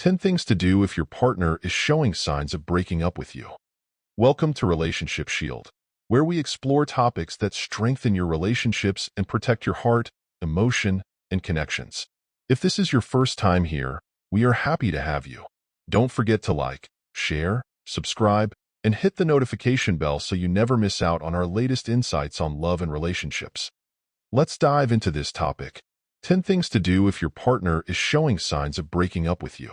10 things to do if your partner is showing signs of breaking up with you. Welcome to Relationship Shield, where we explore topics that strengthen your relationships and protect your heart, emotion, and connections. If this is your first time here, we are happy to have you. Don't forget to like, share, subscribe, and hit the notification bell so you never miss out on our latest insights on love and relationships. Let's dive into this topic. 10 things to do if your partner is showing signs of breaking up with you.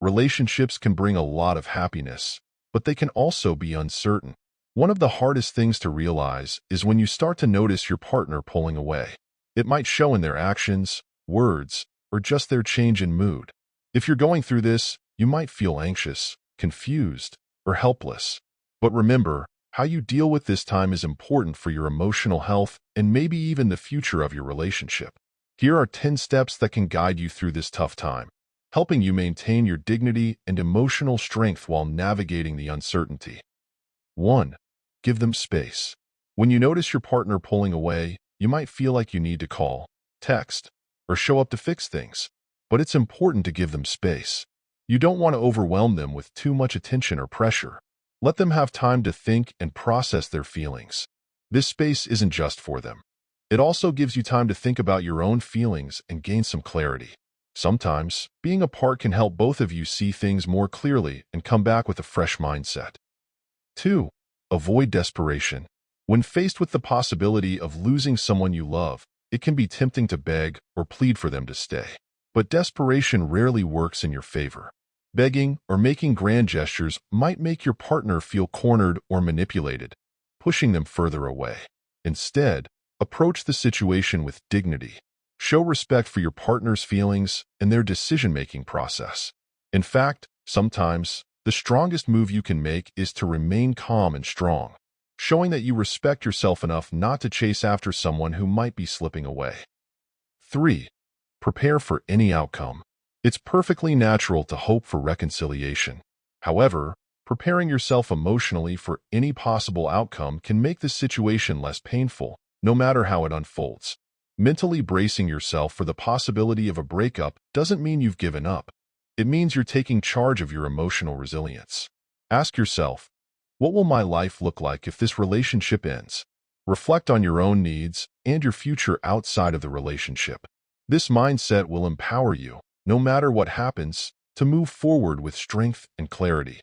Relationships can bring a lot of happiness, but they can also be uncertain. One of the hardest things to realize is when you start to notice your partner pulling away. It might show in their actions, words, or just their change in mood. If you're going through this, you might feel anxious, confused, or helpless. But remember, how you deal with this time is important for your emotional health and maybe even the future of your relationship. Here are 10 steps that can guide you through this tough time, helping you maintain your dignity and emotional strength while navigating the uncertainty. 1. Give them space. When you notice your partner pulling away, you might feel like you need to call, text, or show up to fix things. But it's important to give them space. You don't want to overwhelm them with too much attention or pressure. Let them have time to think and process their feelings. This space isn't just for them. It also gives you time to think about your own feelings and gain some clarity. Sometimes, being apart can help both of you see things more clearly and come back with a fresh mindset. 2. Avoid desperation. When faced with the possibility of losing someone you love, it can be tempting to beg or plead for them to stay. But desperation rarely works in your favor. Begging or making grand gestures might make your partner feel cornered or manipulated, pushing them further away. Instead, approach the situation with dignity. Show respect for your partner's feelings and their decision-making process. In fact, sometimes, the strongest move you can make is to remain calm and strong, showing that you respect yourself enough not to chase after someone who might be slipping away. 3. Prepare for any outcome. It's perfectly natural to hope for reconciliation. However, preparing yourself emotionally for any possible outcome can make the situation less painful, no matter how it unfolds. Mentally bracing yourself for the possibility of a breakup doesn't mean you've given up. It means you're taking charge of your emotional resilience. Ask yourself, what will my life look like if this relationship ends? Reflect on your own needs and your future outside of the relationship. This mindset will empower you, no matter what happens, to move forward with strength and clarity.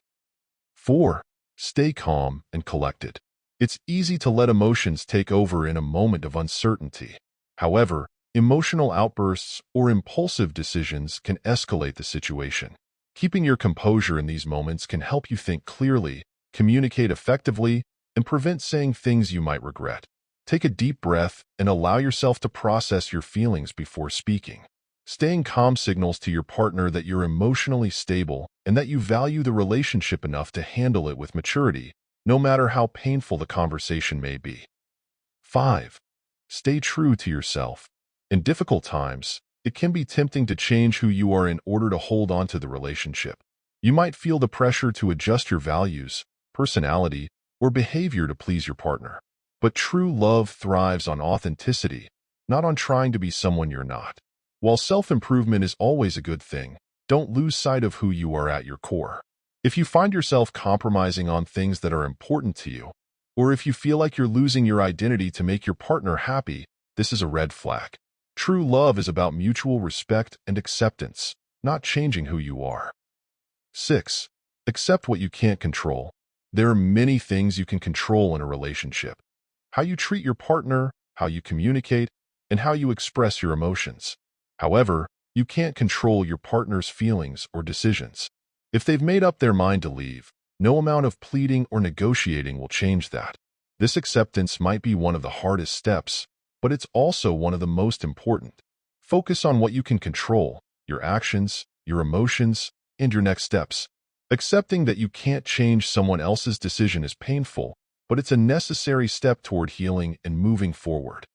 4. Stay calm and collected. It's easy to let emotions take over in a moment of uncertainty. However, emotional outbursts or impulsive decisions can escalate the situation. Keeping your composure in these moments can help you think clearly, communicate effectively, and prevent saying things you might regret. Take a deep breath and allow yourself to process your feelings before speaking. Staying calm signals to your partner that you're emotionally stable and that you value the relationship enough to handle it with maturity, no matter how painful the conversation may be. 5. Stay true to yourself. In difficult times, it can be tempting to change who you are in order to hold on to the relationship. You might feel the pressure to adjust your values, personality, or behavior to please your partner. But true love thrives on authenticity, not on trying to be someone you're not. While self-improvement is always a good thing, don't lose sight of who you are at your core. If you find yourself compromising on things that are important to you, or if you feel like you're losing your identity to make your partner happy, this is a red flag. True love is about mutual respect and acceptance, not changing who you are. 6. Accept what you can't control. There are many things you can control in a relationship. How you treat your partner, how you communicate, and how you express your emotions. However, you can't control your partner's feelings or decisions. If they've made up their mind to leave, no amount of pleading or negotiating will change that. This acceptance might be one of the hardest steps, but it's also one of the most important. Focus on what you can control, your actions, your emotions, and your next steps. Accepting that you can't change someone else's decision is painful, but it's a necessary step toward healing and moving forward.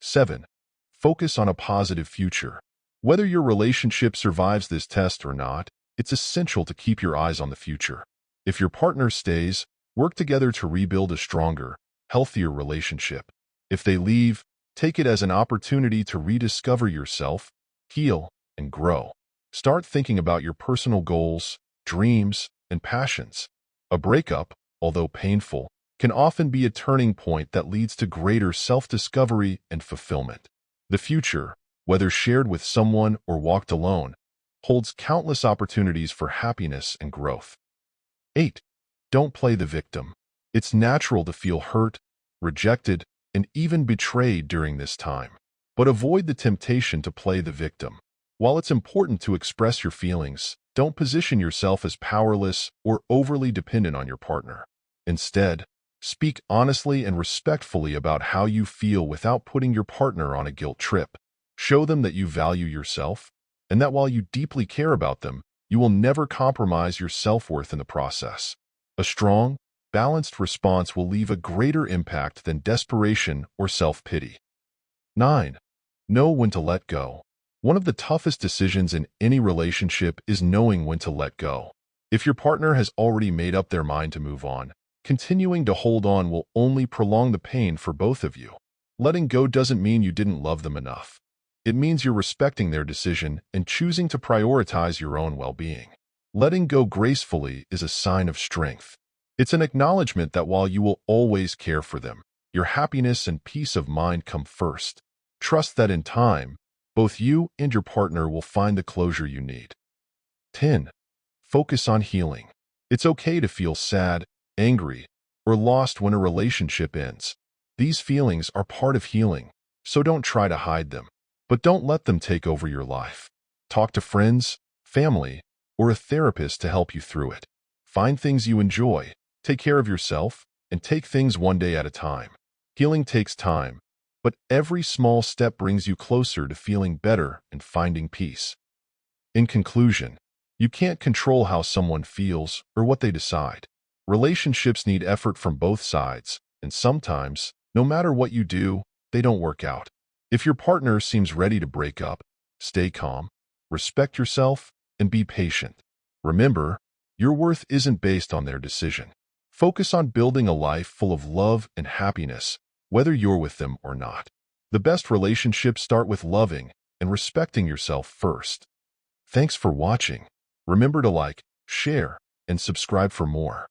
7. Focus on a positive future. Whether your relationship survives this test or not, it's essential to keep your eyes on the future. If your partner stays, work together to rebuild a stronger, healthier relationship. If they leave, take it as an opportunity to rediscover yourself, heal, and grow. Start thinking about your personal goals, dreams, and passions. A breakup, although painful, can often be a turning point that leads to greater self-discovery and fulfillment. The future, whether shared with someone or walked alone, holds countless opportunities for happiness and growth. 8. Don't play the victim. It's natural to feel hurt, rejected, and even betrayed during this time. But avoid the temptation to play the victim. While it's important to express your feelings, don't position yourself as powerless or overly dependent on your partner. Instead, speak honestly and respectfully about how you feel without putting your partner on a guilt trip. Show them that you value yourself, and that while you deeply care about them, you will never compromise your self-worth in the process. A strong, balanced response will leave a greater impact than desperation or self-pity. 9. Know when to let go. One of the toughest decisions in any relationship is knowing when to let go. If your partner has already made up their mind to move on, continuing to hold on will only prolong the pain for both of you. Letting go doesn't mean you didn't love them enough. It means you're respecting their decision and choosing to prioritize your own well-being. Letting go gracefully is a sign of strength. It's an acknowledgement that while you will always care for them, your happiness and peace of mind come first. Trust that in time, both you and your partner will find the closure you need. 10. Focus on healing. It's okay to feel sad, angry, or lost when a relationship ends. These feelings are part of healing, so don't try to hide them. But don't let them take over your life. Talk to friends, family, or a therapist to help you through it. Find things you enjoy, take care of yourself, and take things one day at a time. Healing takes time, but every small step brings you closer to feeling better and finding peace. In conclusion, you can't control how someone feels or what they decide. Relationships need effort from both sides, and sometimes, no matter what you do, they don't work out. If your partner seems ready to break up, stay calm, respect yourself, and be patient. Remember, your worth isn't based on their decision. Focus on building a life full of love and happiness, whether you're with them or not. The best relationships start with loving and respecting yourself first. Thanks for watching. Remember to like, share, and subscribe for more.